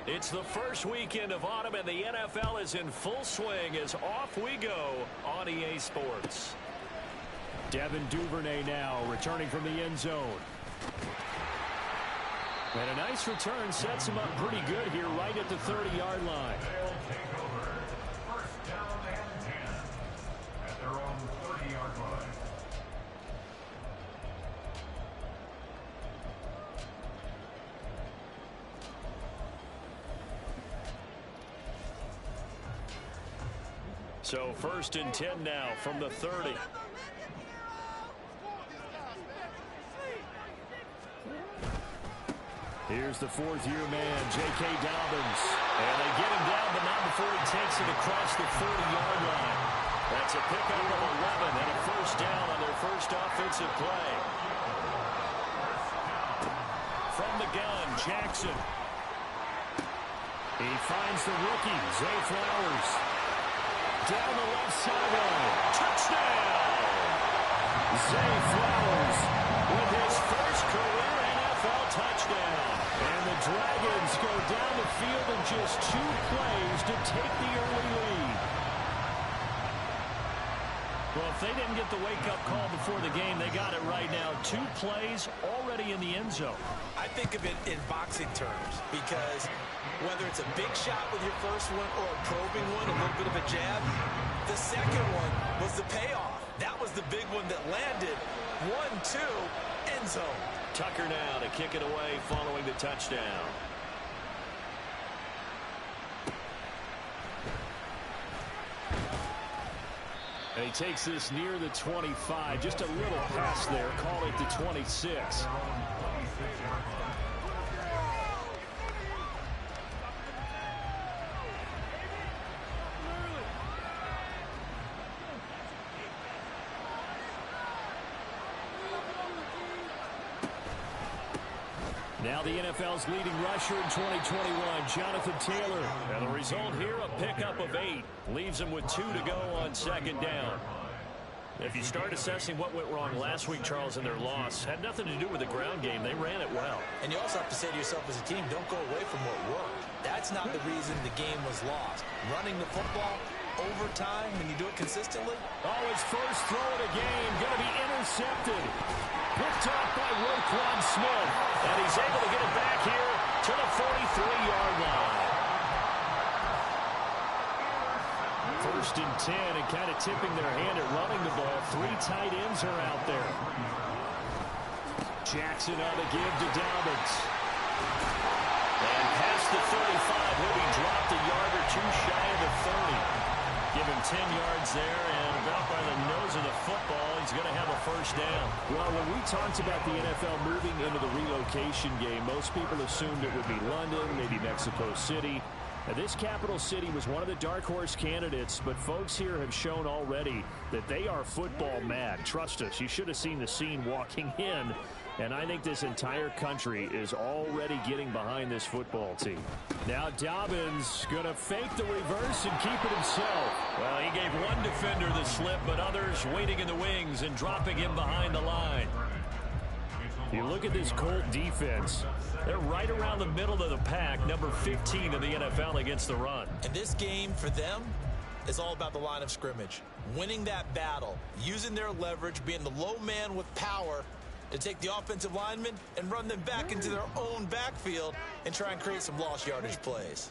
It's the first weekend of autumn, and the NFL is in full swing as off we go on EA Sports. Devin Duvernay now returning from the end zone. And a nice return sets him up pretty good here right at the 30-yard line. First down and 10 at their own 30-yard line. So first and 10 now from the 30. Here's the fourth-year man, J.K. Dobbins. And they get him down, but not before he takes it across the 40-yard line. That's a pickup of 11 and a first down on their first offensive play. From the gun, Jackson. He finds the rookie, Zay Flowers. Down the left sideline. Touchdown! Zay Flowers with his first career NFL touchdown. And the Dragons go down the field in just 2 plays to take the early lead. Well, if they didn't get the wake-up call before the game, they got it right now. 2 plays already in the end zone. I think of it in boxing terms because whether it's a big shot with your first one or a probing one, a little bit of a jab, the second one was the payoff. That was the big one that landed. 1-2, end zone. Tucker now to kick it away following the touchdown. And he takes this near the 25. Just a little pass there. Call it the 26. Now the NFL's leading rusher in 2021, Jonathan Taylor. And the result here, a pickup of 8. Leaves him with 2 to go on second down. If you start assessing what went wrong last week, Charles, in their loss, had nothing to do with the ground game. They ran it well. And you also have to say to yourself as a team, don't go away from what worked. That's not the reason the game was lost. Running the football, overtime, when you do it consistently. Oh, his first throw of the game, going to be intercepted. Picked off by Roquan Smith. And he's able to get it back here to the 43-yard line. First and 10, and kind of tipping their hand at running the ball. 3 tight ends are out there. Jackson on the give to Dobbins. And past the 35, he'll be dropped a yard or 2 shy of the 30. Give him 10 yards there, and about by the nose of the football, he's going to have a first down. Well, when we talked about the NFL moving into the relocation game, most people assumed it would be London, maybe Mexico City. Now, this capital city was one of the dark horse candidates, but folks here have shown already that they are football mad. Trust us, you should have seen the scene walking in, and I think this entire country is already getting behind this football team. Now Dobbins going to fake the reverse and keep it himself. Well, he gave one defender the slip, but others waiting in the wings and dropping him behind the line. You look at this Colt defense. They're right around the middle of the pack, number 15 in the NFL against the run. And this game for them is all about the line of scrimmage. Winning that battle, using their leverage, being the low man with power to take the offensive linemen and run them back into their own backfield and try and create some lost yardage plays.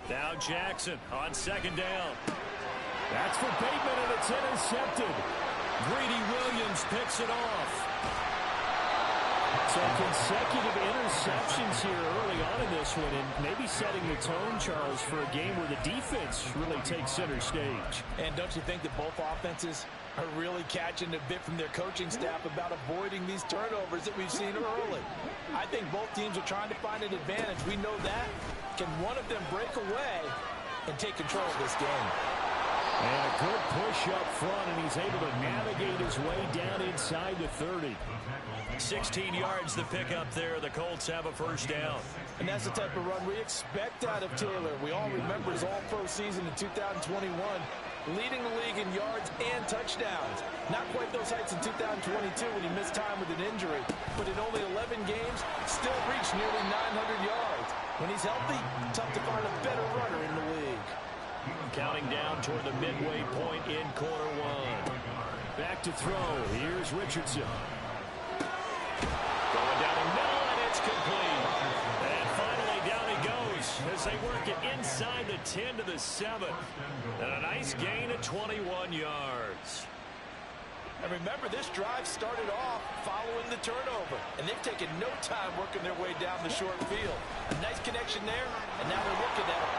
Now Jackson on second down. That's for Bateman, and it's intercepted. Greedy Williams picks it off. So consecutive interceptions here early on in this one, and maybe setting the tone, Charles, for a game where the defense really takes center stage. And don't you think that both offenses are really catching a bit from their coaching staff about avoiding these turnovers that we've seen early? I think both teams are trying to find an advantage. We know that. Can one of them break away and take control of this game? And a good push up front, and he's able to navigate his way down inside the 30. 16 yards the pickup there. The Colts have a first down. And that's the type of run we expect out of Taylor. We all remember his all-pro season in 2021. leading the league in yards and touchdowns. Not quite those heights in 2022 when he missed time with an injury, but in only 11 games, still reached nearly 900 yards. When he's healthy, tough to find a better runner in the league. Counting down toward the midway point in quarter one. Back to throw. Here's Richardson. Going down the middle, and it's complete. And finally down he goes as they work it inside the 10 to the 7. And a nice gain of 21 yards. And remember, this drive started off following the turnover. And they've taken no time working their way down the short field. A nice connection there, and now they're looking at it.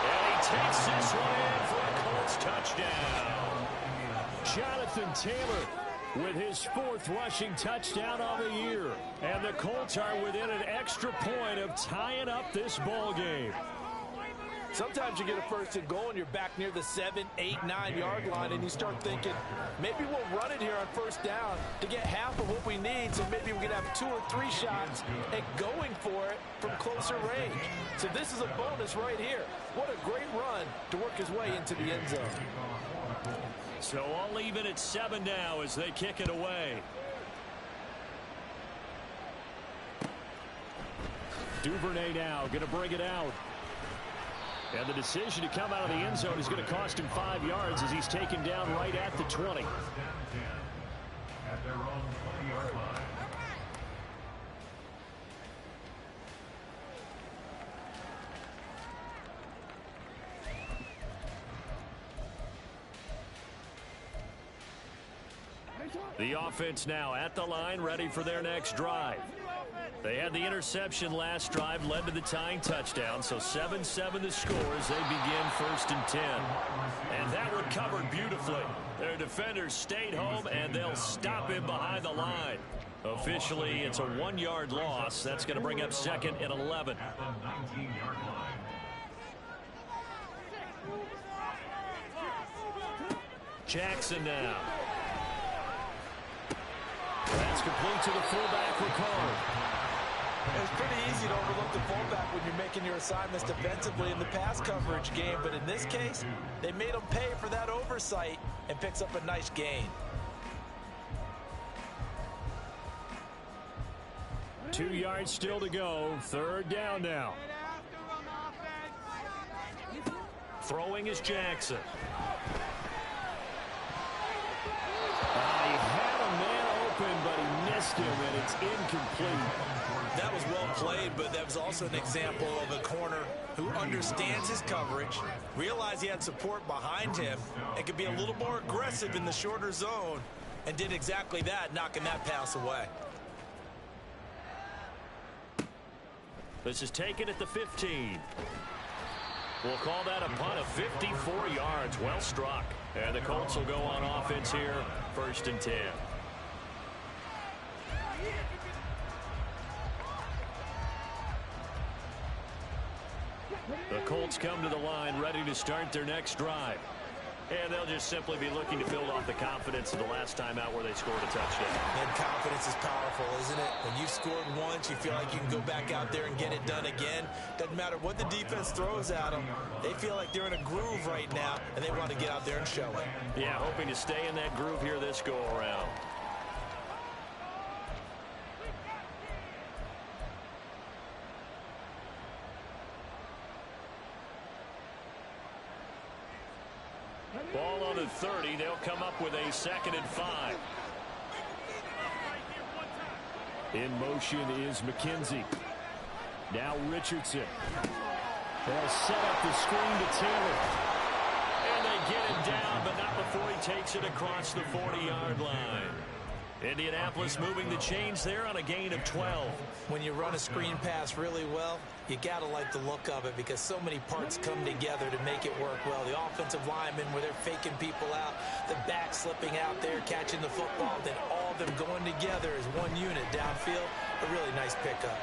And he takes this one in for a Colts touchdown. Jonathan Taylor with his 4th rushing touchdown on the year. And the Colts are within an extra point of tying up this ball game. Sometimes you get a first and goal and you're back near the 7, 8, 9-yard line and you start thinking, maybe we'll run it here on first down to get half of what we need, so maybe we can have 2 or 3 shots at going for it from closer range. So this is a bonus right here. What a great run to work his way into the end zone. So all even at 7 now as they kick it away. Duvernay now going to bring it out. And the decision to come out of the end zone is going to cost him 5 yards as he's taken down right at the 20. At their own 20-yard line. The offense now at the line, ready for their next drive. They had the interception last drive, led to the tying touchdown, so 7-7 the score as they begin 1st and 10. And that one covered beautifully. Their defenders stayed home, and they'll stop him behind the line. Officially, it's a 1-yard loss. That's going to bring up 2nd and 11. At the 19-yard line. Jackson now. That's complete to the fullback, Ricard. It's pretty easy to overlook the fullback when you're making your assignments defensively in the pass coverage game, but in this case, they made him pay for that oversight and picks up a nice gain. 2 yards still to go. 3rd down now. Throwing is Jackson. He had a man open, but he missed him, and it's incomplete. That was well played, but that was also an example of a corner who understands his coverage, realized he had support behind him, and could be a little more aggressive in the shorter zone, and did exactly that, knocking that pass away. This is taken at the 15. We'll call that a punt of 54 yards. Well struck. And the Colts will go on offense here, 1st and 10. The Colts come to the line ready to start their next drive. And they'll just simply be looking to build off the confidence of the last time out where they scored a touchdown. And confidence is powerful, isn't it? When you've scored once, you feel like you can go back out there and get it done again. Doesn't matter what the defense throws at them. They feel like they're in a groove right now, and they want to get out there and show it. Yeah, hoping to stay in that groove here this go-around. Ball on the 30. They'll come up with a 2nd and 5. In motion is McKenzie. Now Richardson. They'll set up the screen to Taylor. And they get him down, but not before he takes it across the 40-yard line. Indianapolis moving the chains there on a gain of 12. When you run a screen pass really well, you got to like the look of it because so many parts come together to make it work well. The offensive linemen where they're faking people out, the back slipping out there, catching the football, then all of them going together as one unit downfield. A really nice pickup.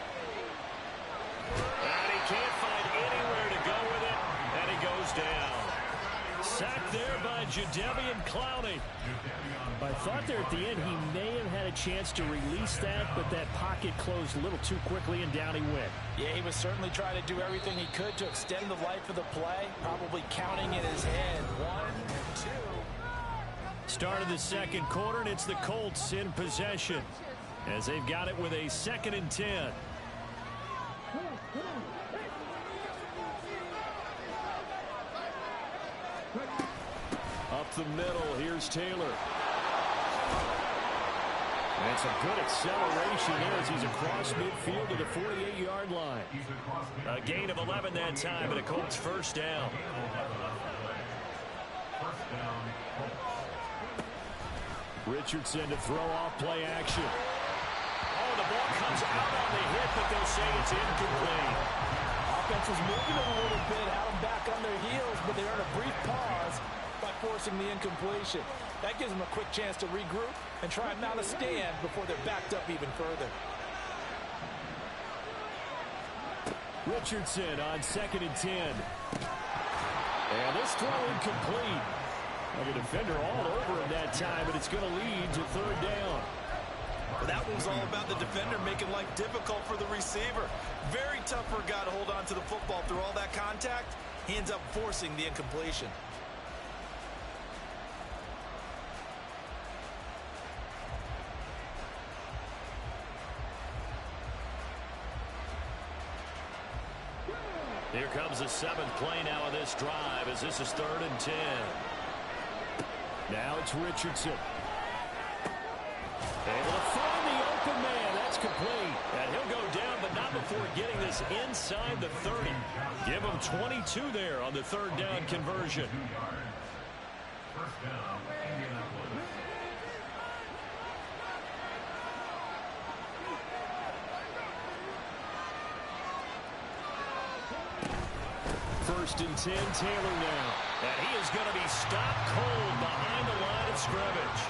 And he can't find anywhere to go with it, and he goes down. Sacked there by Jadeveon Clowney. I thought there at the end he may have had a a chance to release that, but that pocket closed a little too quickly, and down he went. Yeah, he was certainly trying to do everything he could to extend the life of the play, probably counting in his head. 1, 2. Start of the second quarter, and it's the Colts in possession as they've got it with a 2nd and 10. Up the middle, here's Taylor. And it's a good acceleration there as he's across midfield to the 48-yard line. A gain of 11 that time, and a Colts first down. Richardson to throw off play action. Oh, the ball comes out on the hit, but they'll say it's incomplete. Offense was moving a little bit, had them back on their heels, but they earned a brief pause by forcing the incompletion. That gives them a quick chance to regroup and try and mount a stand before they're backed up even further. Richardson on 2nd and 10. And this throw incomplete. Well, the defender all over him that time, but it's going to lead to 3rd down. Well, that was all about the defender making life difficult for the receiver. Very tough for a guy to hold on to the football through all that contact. He ends up forcing the incompletion. Here comes the 7th play now of this drive as this is 3rd and 10. Now it's Richardson. Able to find the open man. That's complete. And he'll go down, but not before getting this inside the 30. Give him 22 there on the 3rd down conversion. First down, Indianapolis. First and 10, Taylor now. And he is going to be stopped cold behind the line of scrimmage.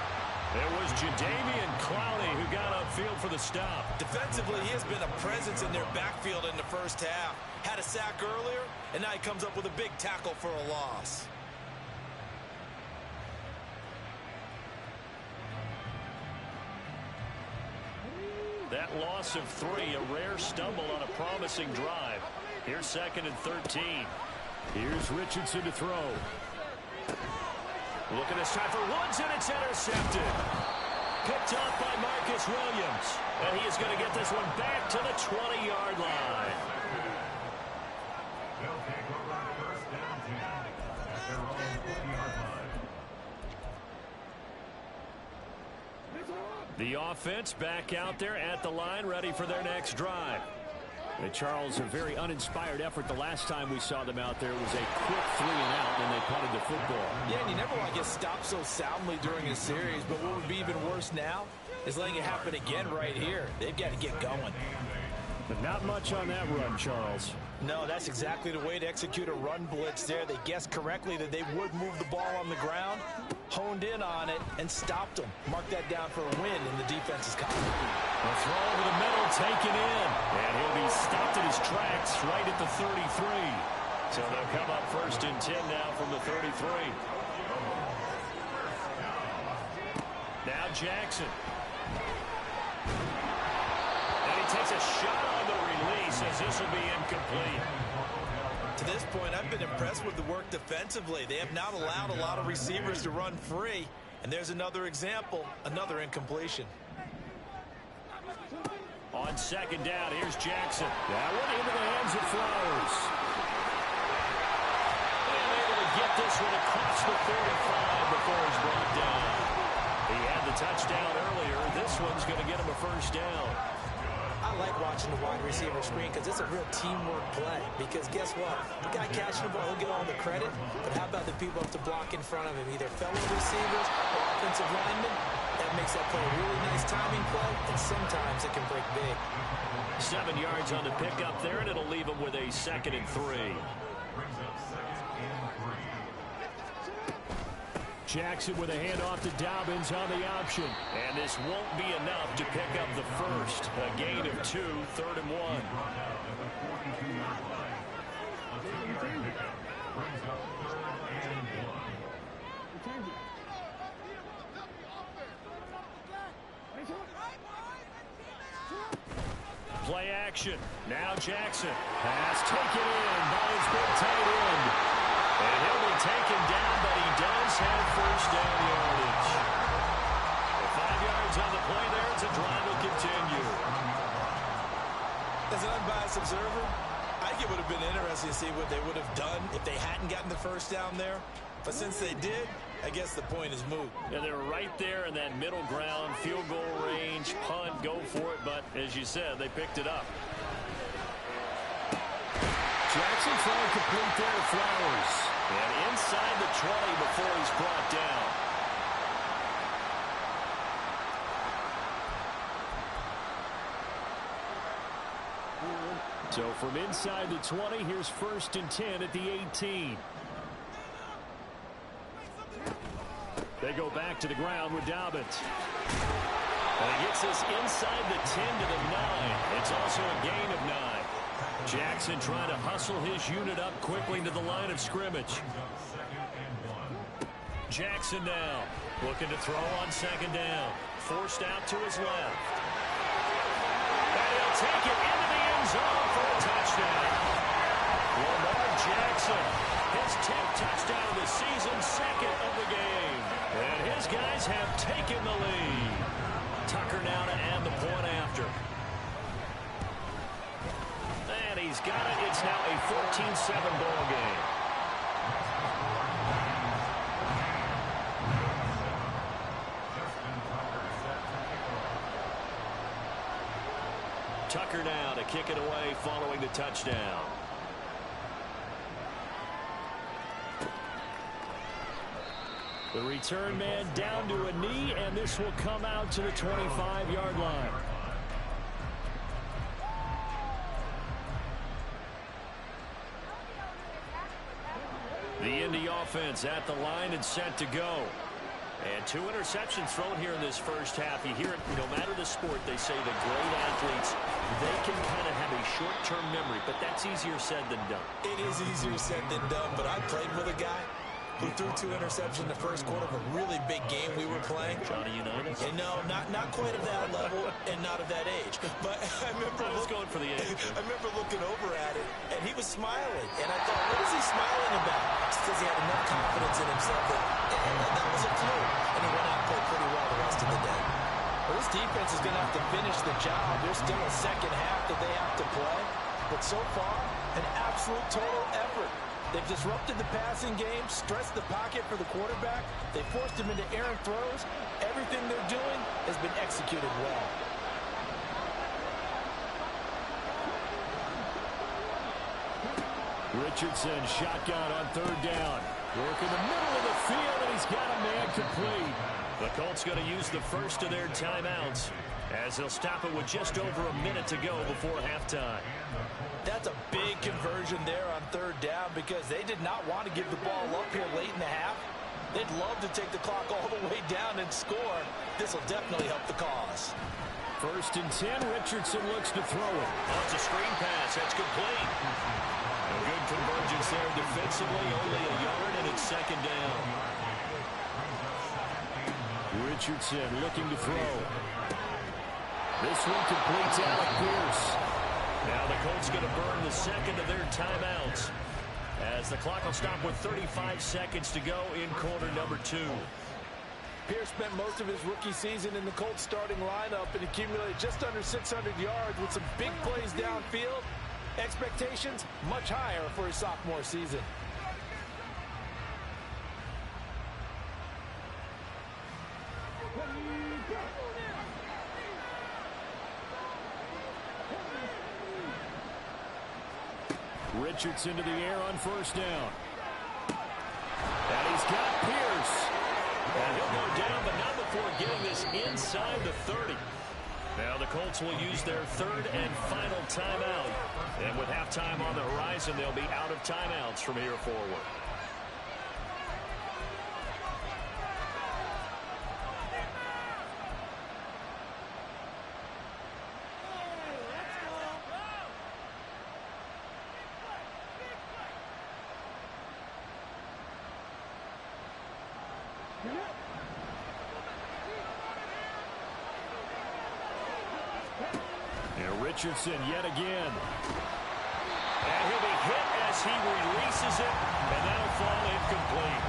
It was Jadeveon Clowney who got upfield for the stop. Defensively, he has been a presence in their backfield in the first half. Had a sack earlier, and now he comes up with a big tackle for a loss. That loss of 3, a rare stumble on a promising drive. Here's 2nd and 13. Here's Richardson to throw. Looking this time for Woods, and it's intercepted. Picked off by Marcus Williams. And he is going to get this one back to the 20-yard line. They'll take over first down 10 at their own 50-yard line. The offense back out there at the line, ready for their next drive. And Charles, a very uninspired effort the last time we saw them out there. It was a quick 3 and out, and they punted the football. Yeah, and you never want to get stopped so soundly during a series, but what would be even worse now is letting it happen again right here. They've got to get going. But not much on that run, Charles. No, that's exactly the way to execute a run blitz there. They guessed correctly that they would move the ball on the ground, honed in on it, and stopped them. Mark that down for a win in the defense's column. The throw over the middle, taken in. And he'll be stopped at his tracks right at the 33. So they'll come up first and 10 now from the 33. Now Jackson. And he takes a shot on the release as this will be incomplete. To this point, I've been impressed with the work defensively. They have not allowed a lot of receivers to run free. And there's another example, another incompletion. On 2nd down, here's Jackson. That one into the hands of Flowers. And able to get this one across the 35 before he's brought down. He had the touchdown earlier. This one's going to get him a first down. I like watching the wide receiver screen because it's a real teamwork play. Because guess what? The guy catching the ball, he'll get all the credit. But how about the people up to block in front of him? Either fellow receivers or offensive linemen. That makes that play a really nice timing play, and sometimes it can break big. 7 yards on the pickup there, and it'll leave him with a 2nd and 3. Brings up 2nd and 3. Jackson with a handoff to Dobbins on the option. And this won't be enough to pick up the first. A gain of 2, 3rd and 1. Brought down at the 42-yard line. A 2-yard pickup brings up 3rd and 1. Play action. Now Jackson. Pass taken in by his big tight end. And he'll be taken down, but he does have first down yardage. 5 yards on the play there as the drive will continue. As an unbiased observer, I think it would have been interesting to see what they would have done if they hadn't gotten the first down there. But since they did, I guess the point is moot. Yeah, they were right there in that middle ground, field goal range, punt, go for it. But as you said, they picked it up. Jackson trying to complete there to Flowers. And inside the 20 before he's brought down. So from inside the 20, here's 1st and 10 at the 18. They go back to the ground with Dobbins. And he gets this inside the 10 to the 9. It's also a gain of 9. Jackson trying to hustle his unit up quickly to the line of scrimmage. Jackson now looking to throw on 2nd down. Forced out to his left. And he'll take it into the end zone for a touchdown. Lamar Jackson, his 10th touchdown of the season, 2nd of the game. And his guys have taken the lead. Tucker now to add the point after. And he's got it. It's now a 14-7 ball game. Tucker now to kick it away following the touchdown. The return man down to a knee, and this will come out to the 25-yard line. The Indy offense at the line and set to go. And 2 interceptions thrown here in this first half. You hear it, no matter the sport, they say the great athletes, they can kind of have a short-term memory, but that's easier said than done. It is easier said than done, but I played with a guy who threw 2 interceptions in the first quarter of a really big game we were playing. Johnny Unitas? And no, not quite of that level and not of that age. But I was going for the age. I remember looking over at it, and he was smiling. And I thought, what is he smiling about? It's because he had enough confidence in himself that was a fluke. And he went out and played pretty well the rest of the day. Well, this defense is going to have to finish the job. There's still a second half that they have to play. But so far, an absolute total effort. They've disrupted the passing game, stressed the pocket for the quarterback. They forced him into errant throws. Everything they're doing has been executed well. Richardson shotgun on 3rd down. Work in the middle of the field, and he's got a man complete. The Colts going to use the first of their timeouts as they'll stop it with just over a minute to go before halftime. That's a big conversion there on 3rd down because they did not want to give the ball up here late in the half. They'd love to take the clock all the way down and score. This will definitely help the cause. 1st and 10. Richardson looks to throw it. Oh, it's a screen pass. That's complete. A good convergence there defensively. Only a yard, and it's 2nd down. Richardson looking to throw. This one completes Alec Pierce. Now the Colts going to burn the 2nd of their timeouts as the clock will stop with 35 seconds to go in quarter number 2. Pierce spent most of his rookie season in the Colts starting lineup and accumulated just under 600 yards with some big plays downfield. Expectations much higher for his sophomore season. Richardson to the air on 1st down. And he's got Pierce. And he'll go down, but not before getting this inside the 30. Now the Colts will use their 3rd and final timeout. And with halftime on the horizon, they'll be out of timeouts from here forward. And Richardson yet again. And he'll be hit as he releases it, and that'll fall incomplete.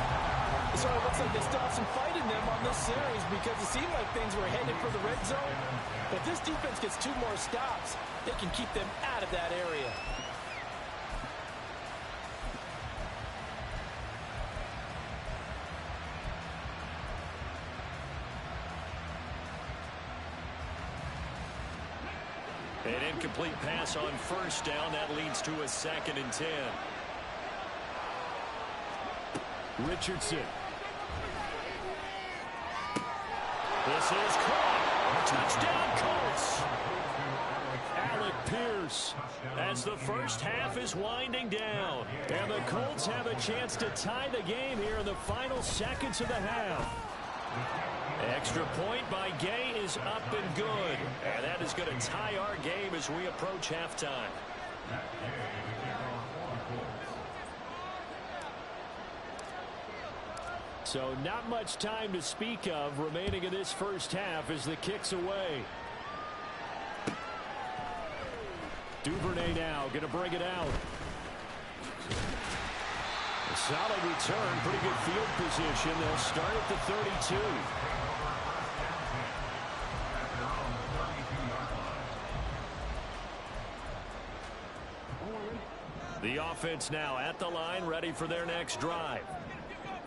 So it looks like they still have some fight in them on this series because it seemed like things were headed for the red zone. But if this defense gets 2 more stops, they can keep them out of that area. An incomplete pass on first down. That leads to a 2nd and 10. Richardson. This is caught. Touchdown, Colts. Alec Pierce. As the first half is winding down. And the Colts have a chance to tie the game here in the final seconds of the half. Extra point by Gay is up and good. And that is going to tie our game as we approach halftime. So not much time to speak of remaining in this first half as the kick's away. Duvernay now going to bring it out. A solid return, pretty good field position. They'll start at the 32. The offense now at the line, ready for their next drive.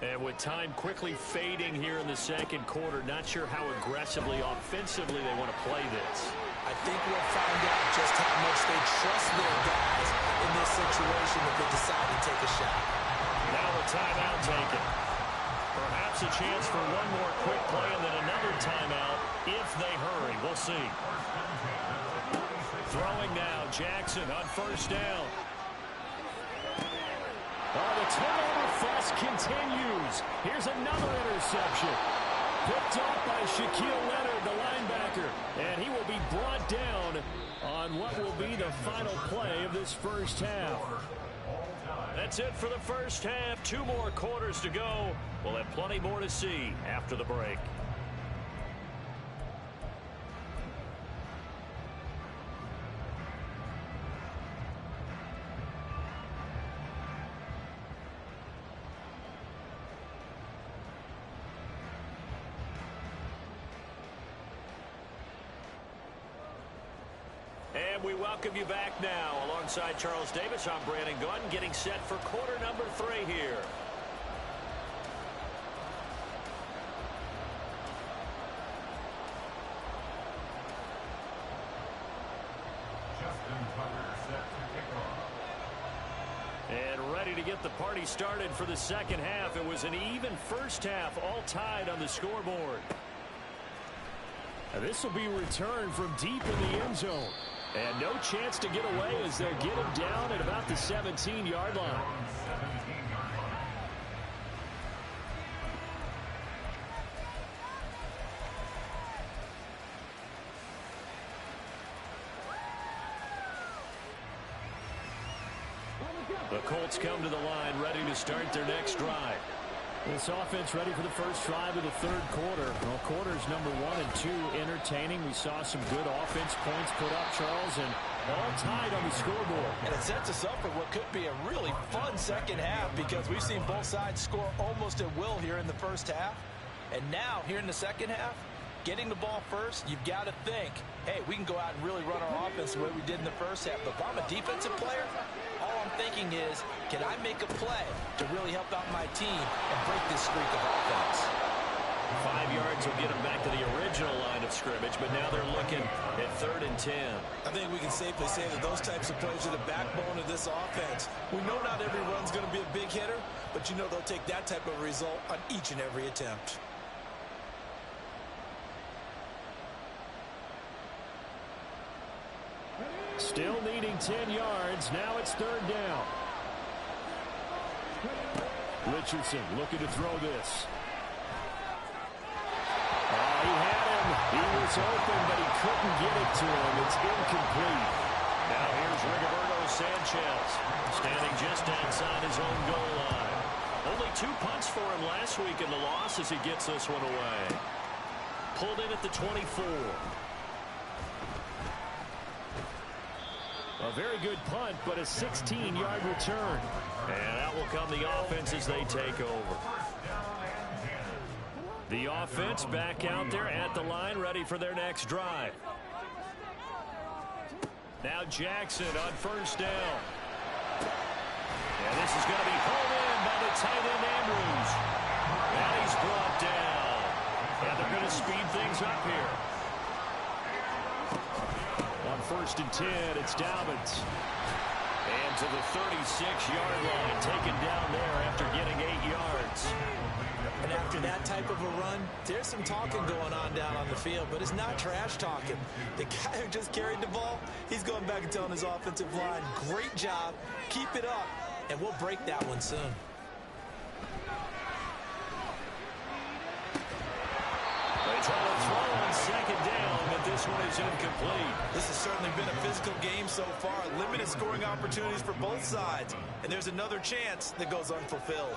And with time quickly fading here in the second quarter, not sure how aggressively, offensively they want to play this. I think we'll find out just how much they trust their guys in this situation if they decide to take a shot. Now a timeout taken. Perhaps a chance for one more quick play and then another timeout if they hurry. We'll see. Throwing now, Jackson on first down. Oh, the turnover fest continues. Here's another interception. Picked off by Shaquille Leonard, the linebacker. And he will be brought down on what will be the final play of this first half. That's it for the first half. 2 more quarters to go. We'll have plenty more to see after the break. And we welcome you back now. Alongside Charles Davis, I'm Brandon Gunn, getting set for quarter number 3 here. And ready to get the party started for the second half. It was an even first half, all tied on the scoreboard. And this will be returned from deep in the end zone. And no chance to get away as they'll get him down at about the 17-yard line. The Colts come to the line, ready to start their next drive. This offense ready for the first drive of the third quarter. Well, quarters number 1 and 2 entertaining. We saw some good offense points put up, Charles, and all tied on the scoreboard. And it sets us up for what could be a really fun second half because we've seen both sides score almost at will here in the first half. And now, here in the second half, getting the ball first, you've got to think, hey, we can go out and really run our offense the way we did in the first half. But if I'm a defensive player, all I'm thinking is, can I make a play to really help out my team and break this streak of offense? 5 yards will get them back to the original line of scrimmage, but now they're looking at 3rd and 10. I think we can safely say that those types of plays are the backbone of this offense. We know not every run's going to be a big hitter, but you know they'll take that type of result on each and every attempt. Still needing 10 yards. Now it's 3rd down. Richardson looking to throw this. He had him. He was open, but he couldn't get it to him. It's incomplete. Now here's Rigoberto Sanchez, standing just outside his own goal line. Only 2 punts for him last week in the loss as he gets this one away. Pulled in at the 24. A very good punt, but a 16-yard return. And out will come the offense as they take over. The offense back out there at the line, ready for their next drive. Now Jackson on first down. And this is going to be hauled in by the tight end Andrews. And he's brought down. And they're going to speed things up here. On 1st and 10, it's Dobbins. And to the 36-yard line, taken down there after getting 8 yards. And after that type of a run, there's some talking going on down on the field, but it's not trash talking. The guy who just carried the ball, he's going back and telling his offensive line, great job, keep it up, and we'll break that one soon. They try to throw on second down, but this one is incomplete. This has certainly been a physical game so far. Limited scoring opportunities for both sides. And there's another chance that goes unfulfilled.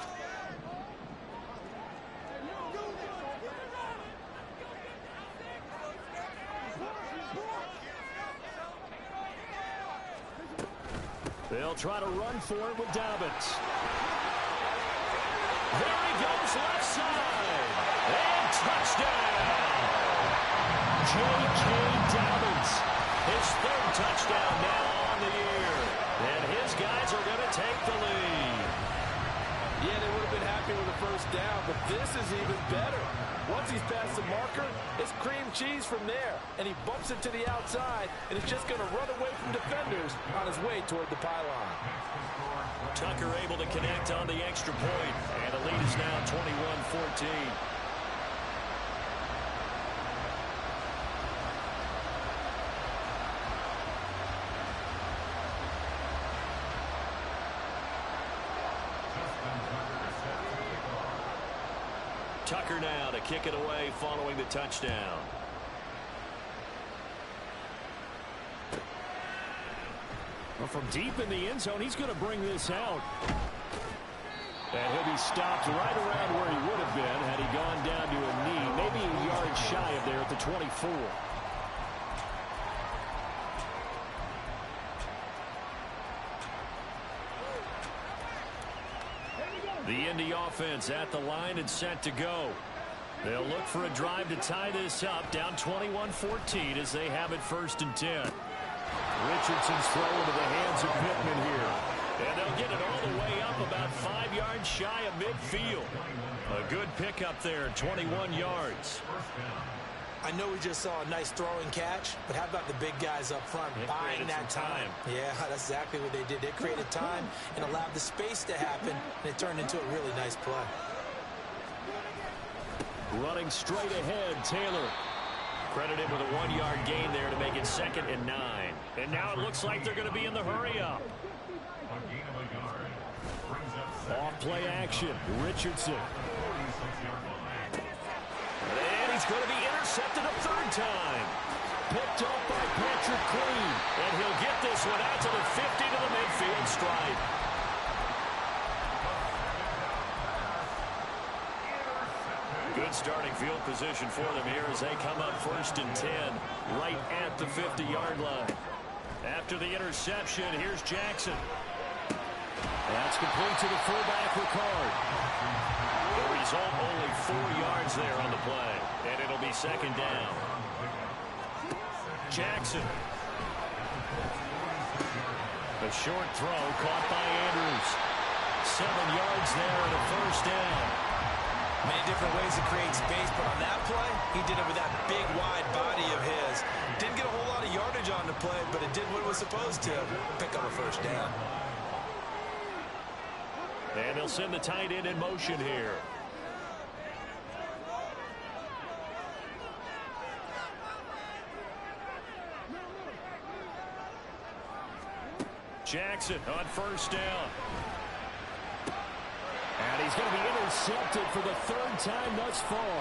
They'll try to run for it with Dobbins. There he goes, left side. And touchdown. J.K. Dobbins. His 3rd touchdown now on the year. And his guys are going to take the lead. Yeah, they would have been happy with the first down, but this is even better. Once he's past the marker, it's cream cheese from there. And he bumps it to the outside, and it's just going to run away from defenders on his way toward the pylon. Tucker able to connect on the extra point. And the lead is now 21-14. Tucker now to kick it away following the touchdown. Well, from deep in the end zone, he's going to bring this out. And he'll be stopped right around where he would have been had he gone down to a knee, maybe a yard shy of there at the 24. The Indy offense at the line and set to go. They'll look for a drive to tie this up, down 21-14 as they have it 1st and 10. Richardson's throw into the hands of Pittman here. And they'll get it all the way up about 5 yards shy of midfield. A good pickup there, 21 yards. I know we just saw a nice throwing catch, but how about the big guys up front buying that time? Yeah, that's exactly what they did. They created time and allowed the space to happen, and it turned into a really nice play. Running straight ahead, Taylor. Credit him with a 1-yard gain there to make it 2nd and 9. And now it looks like they're going to be in the hurry-up. Off play action, Richardson. And he's going to be intercepted a 3rd time. Picked up by Patrick Queen. And he'll get this one out to the 50 to the midfield stripe. Good starting field position for them here as they come up 1st and 10 right at the 50-yard line. After the interception, here's Jackson. That's complete to the fullback, Ricard. The result, only 4 yards there on the play. And it'll be 2nd down. Jackson. The short throw caught by Andrews. 7 yards there and a 1st down. Many different ways to create space, but on that play, he did it with that big, wide body of his. Didn't get a whole lot of yardage on the play, but it did what it was supposed to, pick up a 1st down. And they'll send the tight end in motion here. Jackson on 1st down. And he's going to be intercepted for the 3rd time thus far.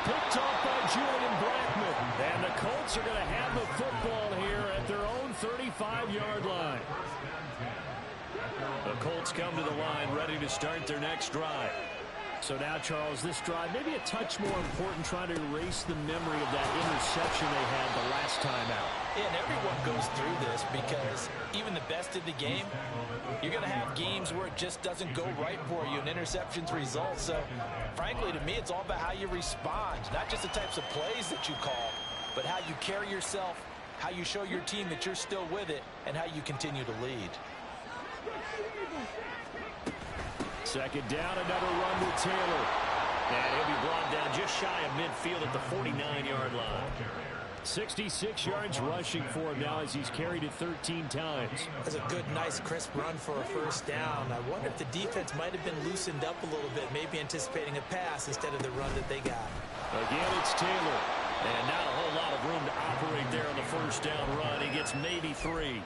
Picked off by Julian Blackman. And the Colts are going to have the football here at their own 35-yard line. The Colts come to the line ready to start their next drive. So now, Charles, this drive maybe a touch more important, trying to erase the memory of that interception they had the last time out. Yeah, and everyone goes through this because even the best of the game, you're going to have games where it just doesn't go right for you and interceptions result. So, frankly, to me, it's all about how you respond, not just the types of plays that you call, but how you carry yourself, how you show your team that you're still with it, and how you continue to lead. Second down, another run with Taylor. And he'll be brought down just shy of midfield at the 49-yard line. 66 yards rushing for him now as he's carried it 13 times. That's a good, nice, crisp run for a first down. I wonder if the defense might have been loosened up a little bit, maybe anticipating a pass instead of the run that they got. Again, it's Taylor. And not a whole lot of room to operate there on the first down run. He gets maybe 3.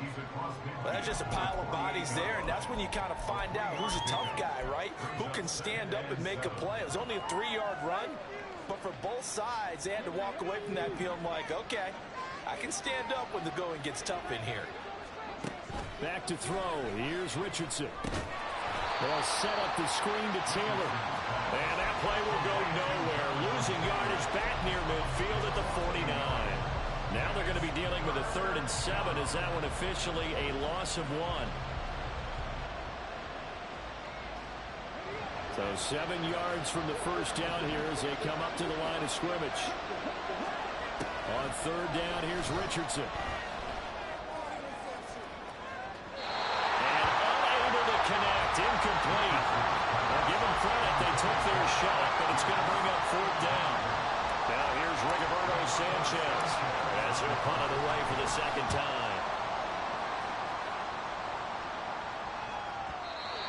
Well, that's just a pile of bodies there, and that's when you kind of find out who's a tough guy, right? Who can stand up and make a play. It was only a 3-yard run, but for both sides, they had to walk away from that feeling like, okay, I can stand up when the going gets tough in here. Back to throw. Here's Richardson. They'll set up the screen to Taylor. And that play will go nowhere. Losing yardage back near midfield at the 49. Now they're going to be dealing with a 3rd and 7. Is that one officially a loss of 1? So 7 yards from the first down here as they come up to the line of scrimmage. On 3rd down, here's Richardson. And unable to connect. Incomplete. Well, give them credit. They took their shot, but it's going to bring up 4th down. Now here's Rigoberto Sanchez as he'll punt it away for the 2nd time.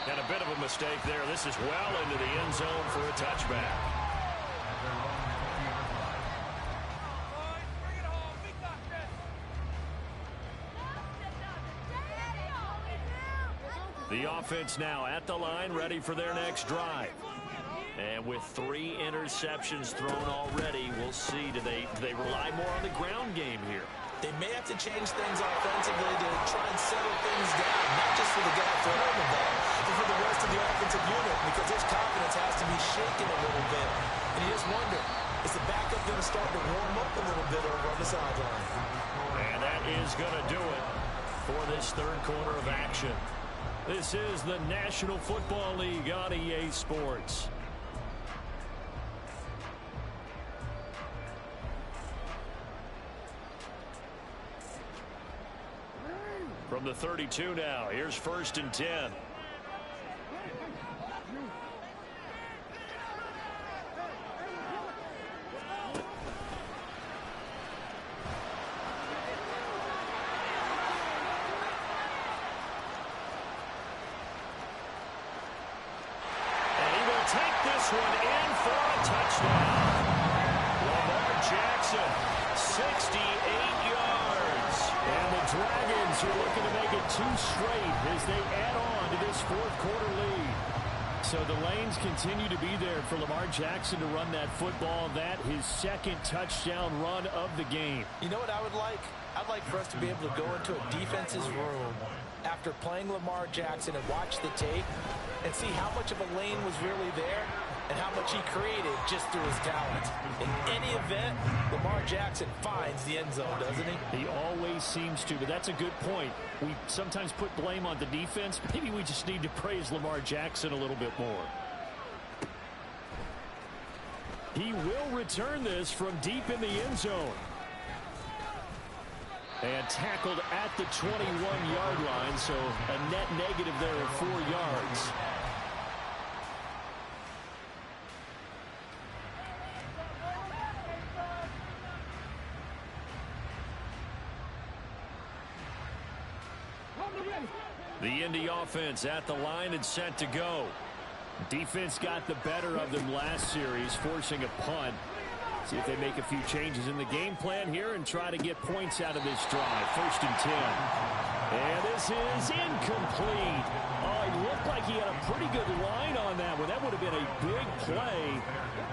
And a bit of a mistake there. This is well into the end zone for a touchback. The offense now at the line, ready for their next drive. And with 3 interceptions thrown already, we'll see. Do they rely more on the ground game here? They may have to change things offensively to try and settle things down, not just for the guy throwing the ball, but for the rest of the offensive unit, because his confidence has to be shaken a little bit. And you just wonder, is the backup going to start to warm up a little bit over on the sideline? And that is going to do it for this 3rd quarter of action. This is the National Football League on EA Sports. From the 32 now, here's 1st and 10. Take this one in for a touchdown. Lamar Jackson, 68 yards. And the Dragons are looking to make it 2 straight as they add on to this 4th quarter lead. So the lanes continue to be there for Lamar Jackson to run that football. That his 2nd touchdown run of the game. You know what I would like? I'd like for us to be able to go into a defense's room after playing Lamar Jackson and watch the tape and see how much of a lane was really there and how much he created just through his talent. In any event, Lamar Jackson finds the end zone, doesn't he? He always seems to, but that's a good point. We sometimes put blame on the defense. Maybe we just need to praise Lamar Jackson a little bit more. He will return this from deep in the end zone. And tackled at the 21-yard line, so a net negative there of 4 yards. The Indy offense at the line and set to go. Defense got the better of them last series, forcing a punt. See if they make a few changes in the game plan here and try to get points out of this drive. 1st and 10. And this is incomplete. Oh, it looked like he had a pretty good line on that one. That would have been a big play,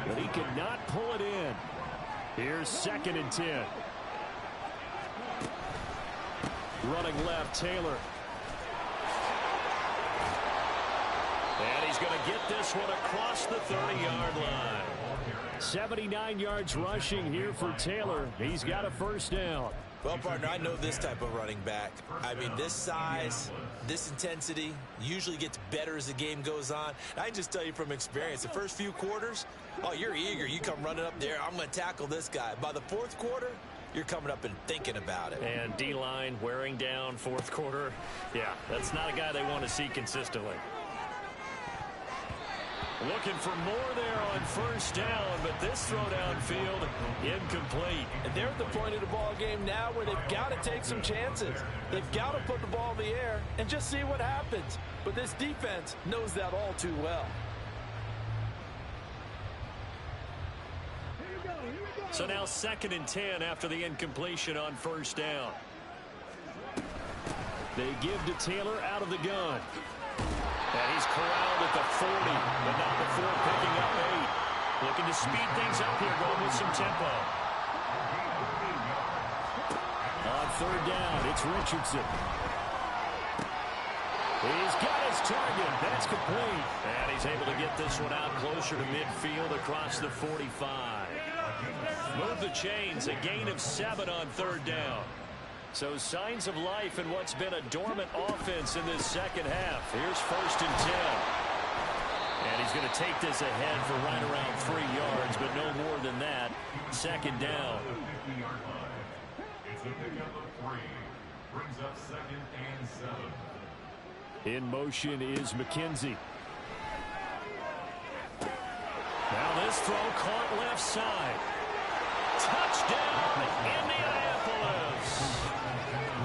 but he could not pull it in. Here's 2nd and 10. Running left, Taylor. And he's going to get this one across the 30-yard line. 79 yards rushing here for Taylor. He's got a first down. Well, partner, I know this type of running back. I mean, this size, this intensity usually gets better as the game goes on. I can just tell you from experience, the first few quarters, oh, you're eager. You come running up there, I'm going to tackle this guy. By the fourth quarter, you're coming up and thinking about it. And D-line wearing down fourth quarter. Yeah, that's not a guy they want to see consistently. Looking for more there on first down, but this throw downfield incomplete. And they're at the point of the ball game now where they've got to take some chances. They've got to put the ball in the air and just see what happens. But this defense knows that all too well. So now 2nd and 10 after the incompletion on first down. They give to Taylor out of the gun. And he's corralled at the 40, but not before picking up 8. Looking to speed things up here, going with some tempo. On third down, it's Richardson. He's got his target. That's complete. And he's able to get this one out closer to midfield across the 45. Move the chains, a gain of 7 on third down. So signs of life in what's been a dormant offense in this second half. Here's 1st and 10. And he's going to take this ahead for right around 3 yards, but no more than that. 2nd down. It's a pickup of 3. Brings up 2nd and 7. In motion is McKenzie. Now this throw caught left side. Touchdown, Indianapolis.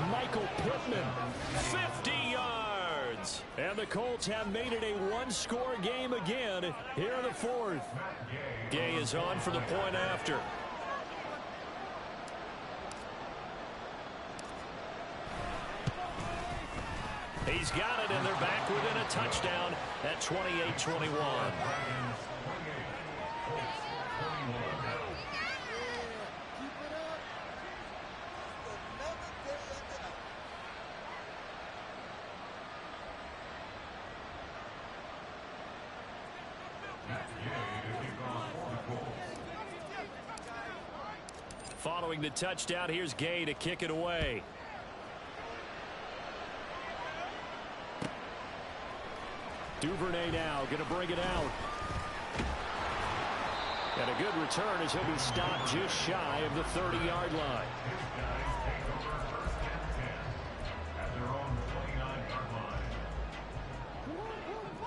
Michael Pittman, 50 yards. And the Colts have made it a one-score game again here in the 4th. Gay is on for the point after. He's got it, and they're back within a touchdown at 28-21. Following the touchdown, here's Gay to kick it away. Duvernay now going to bring it out. And a good return as he'll be stopped just shy of the 30-yard line.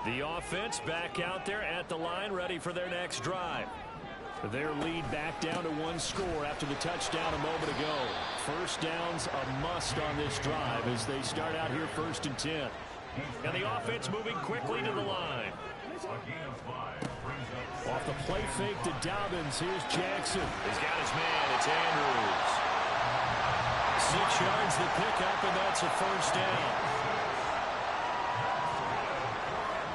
The offense back out there at the line, ready for their next drive. Their lead back down to 1 score after the touchdown a moment ago. First down's a must on this drive as they start out here 1st and 10. And the offense moving quickly to the line. Off the play fake to Dobbins, here's Jackson. He's got his man, it's Andrews. 6 yards the pickup, and that's a first down.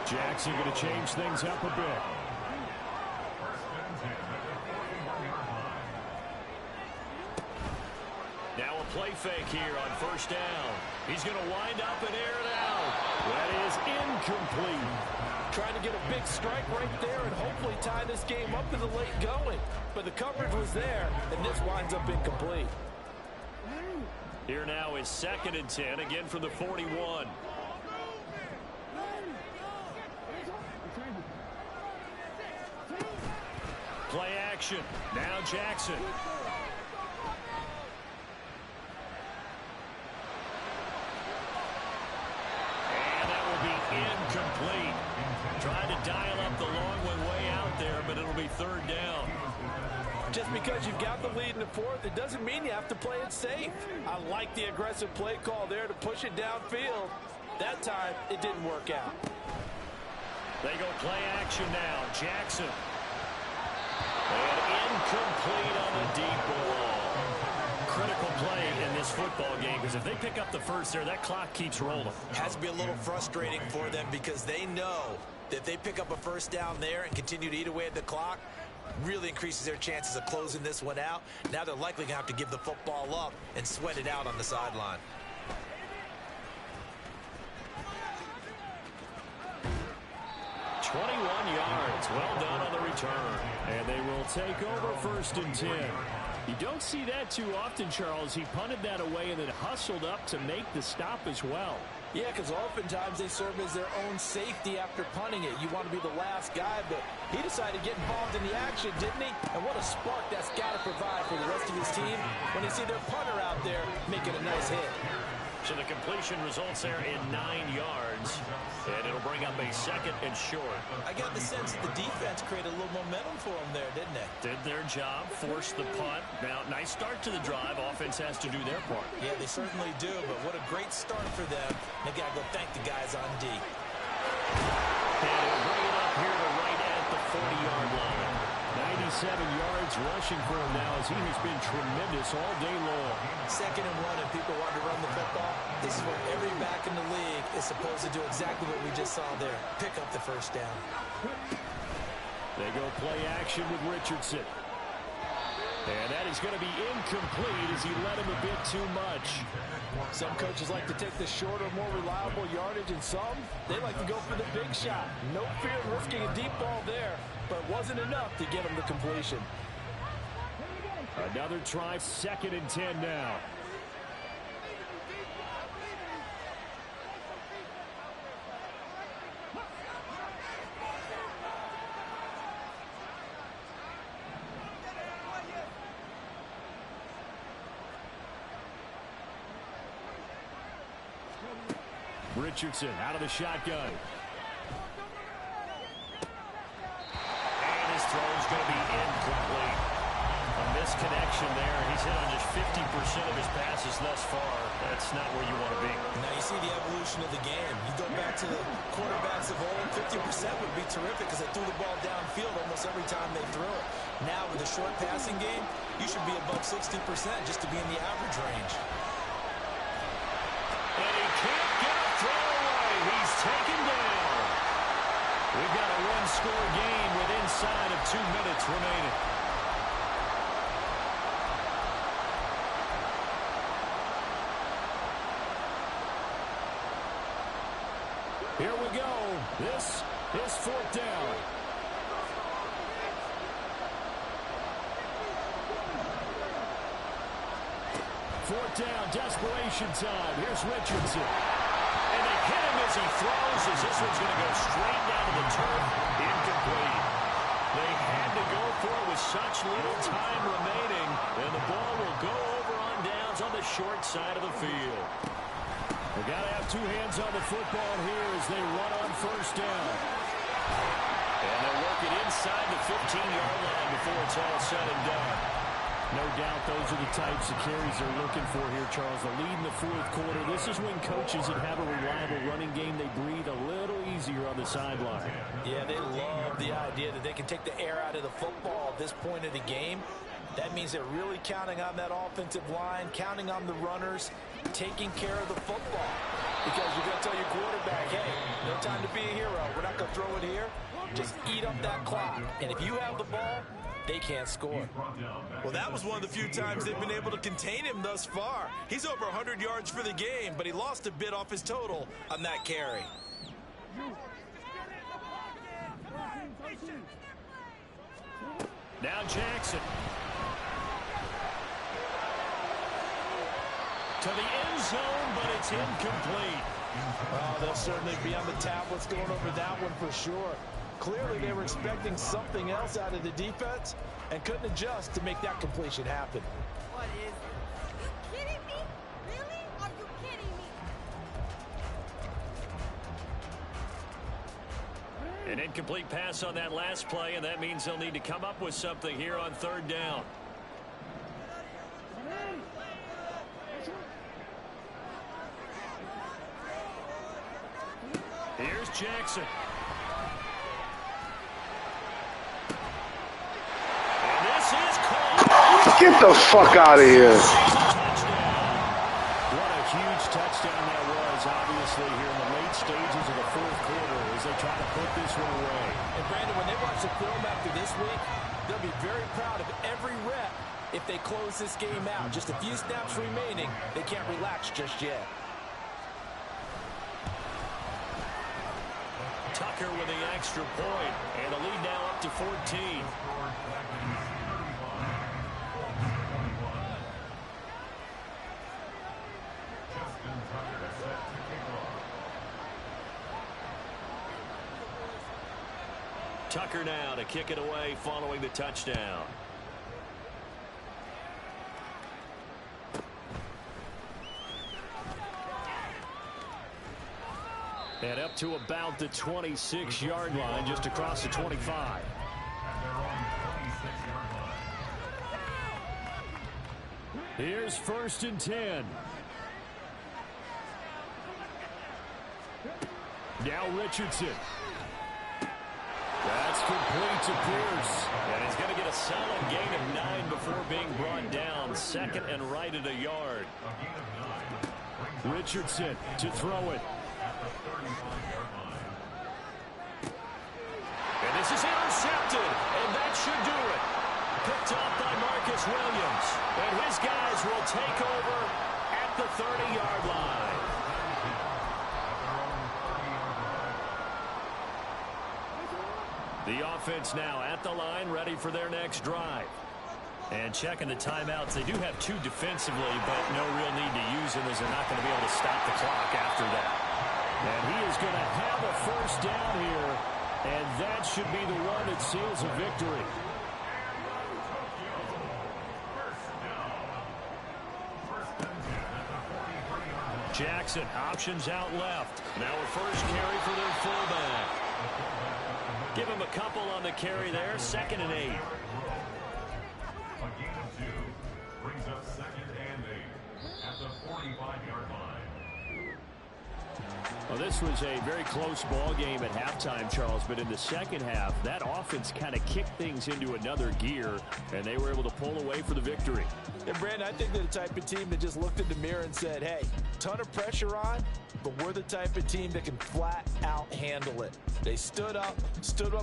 Jackson going to change things up a bit. Now a play fake here on first down. He's going to wind up and air it out. That is incomplete. Trying to get a big strike right there and hopefully tie this game up in the late going. But the coverage was there, and this winds up incomplete. Here now is 2nd and 10, again from the 41. Play action. Now Jackson. And that will be incomplete. Trying to dial up the long one way out there, but it'll be 3rd down. Just because you've got the lead in the 4th, it doesn't mean you have to play it safe. I like the aggressive play call there to push it downfield. That time, it didn't work out. They go play action now. Jackson. And incomplete on the deep ball. Critical play in this football game, because if they pick up the first there, that clock keeps rolling. Has to be a little frustrating for them because they know that if they pick up a first down there and continue to eat away at the clock, really increases their chances of closing this one out. Now they're likely going to have to give the football up and sweat it out on the sideline. 21 yards. Well done on the return. And they will take over 1st and 10. You don't see that too often, Charles. He punted that away and then hustled up to make the stop as well. Yeah, because oftentimes they serve as their own safety after punting it. You want to be the last guy, but he decided to get involved in the action, didn't he? And what a spark that's got to provide for the rest of his team when they see their punter out there making a nice hit. So the completion results there in 9 yards, and it'll bring up a 2nd and short. I got the sense that the defense created a little momentum for them there, didn't they? Did their job, forced the punt. Now, nice start to the drive. Offense has to do their part. Yeah, they certainly do, but what a great start for them. They got to go thank the guys on D. And it'll bring it up here to right at the 40-yard line. 97 yards rushing for him now as he has been tremendous all day long. 2nd and 1 and people want to run the football. This is where every back in the league is supposed to do exactly what we just saw there. Pick up the 1st down. They go play action with Richardson. And that is going to be incomplete as he led him a bit too much. Some coaches like to take the shorter, more reliable yardage, and some, they like to go for the big shot. No fear of risking a deep ball there, but it wasn't enough to get him the completion. Another try, 2nd and 10 now. Richardson out of the shotgun. And his throw is going to be incomplete. A misconnection there. He's hit on just 50% of his passes thus far. That's not where you want to be. Now you see the evolution of the game. You go back to the quarterbacks of old, 50% would be terrific because they threw the ball downfield almost every time they threw it. Now with the short passing game, you should be above 60% just to be in the average range. And he can't get a throw away. He's taken down. We've got a one-score game with inside of 2 minutes remaining. Here we go. This is 4th down. Fourth down, desperation time. Here's Richardson. And they hit him as he throws, as this one's going to go straight down to the turf. Incomplete. They had to go for it with such little time remaining, and the ball will go over on downs on the short side of the field. They got to have 2 hands on the football here as they run on 1st down. And they'll work it inside the 15-yard line before it's all said and done. No doubt those are the types of carries they're looking for here, Charles. The lead in the 4th quarter. This is when coaches that have a reliable running game, they breathe a little easier on the sideline. Yeah, they love the idea that they can take the air out of the football at this point of the game. That means they're really counting on that offensive line, counting on the runners, taking care of the football. Because you're going to tell your quarterback, hey, no time to be a hero. We're not going to throw it here. Just eat up that clock. And if you have the ball, they can't score. Well, that was one of the few times they've been able to contain him thus far. He's over 100 yards for the game, but he lost a bit off his total on that carry. Now Jackson. To the end zone, but it's incomplete. Oh, they'll certainly be on the tablets going over that one for sure. Clearly, they were expecting something else out of the defense and couldn't adjust to make that completion happen. What is it? Are you kidding me? Really? Are you kidding me? An incomplete pass on that last play, and that means they'll need to come up with something here on 3rd down. Here's Jackson. And this is called. Get the fuck out of here. What a huge touchdown that was, obviously, here in the late stages of the 4th quarter as they try to put this one away. And Brandon, when they watch the film after this week, they'll be very proud of every rep if they close this game out. Just a few snaps remaining. They can't relax just yet. Tucker with the extra point, and the lead now up to 14. Tucker now to kick it away following the touchdown. And up to about the 26-yard line, just across the 25. Here's 1st and 10. Now Richardson. That's complete to Pierce. And he's going to get a solid gain of 9 before being brought down. 2nd and right at a yard. Richardson to throw it. And this is intercepted, and that should do it. Picked up by Marcus Williams. And his guys will take over at the 30-yard line. The offense now at the line, ready for their next drive. And checking the timeouts, they do have 2 defensively, but no real need to use them as they're not going to be able to stop the clock after that. And he is going to have a 1st down here, and that should be the one that seals a victory. Jackson options out left. Now a 1st carry for their fullback. Give him a couple on the carry there. 2nd and 8. A gain of 2 brings up 2nd and 8 at the 45-yard line. Well, this was a very close ball game at halftime, Charles, but in the second half, that offense kind of kicked things into another gear, and they were able to pull away for the victory. And Brandon, I think they're the type of team that just looked in the mirror and said, hey, ton of pressure on, but we're the type of team that can flat out handle it. They stood up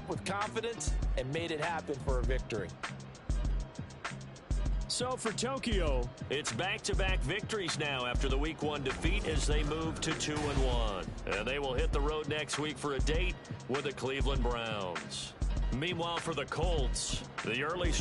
with confidence, and made it happen for a victory. So for Tokyo, it's back-to-back victories now after the Week 1 defeat as they move to 2-1. And they will hit the road next week for a date with the Cleveland Browns. Meanwhile, for the Colts, the early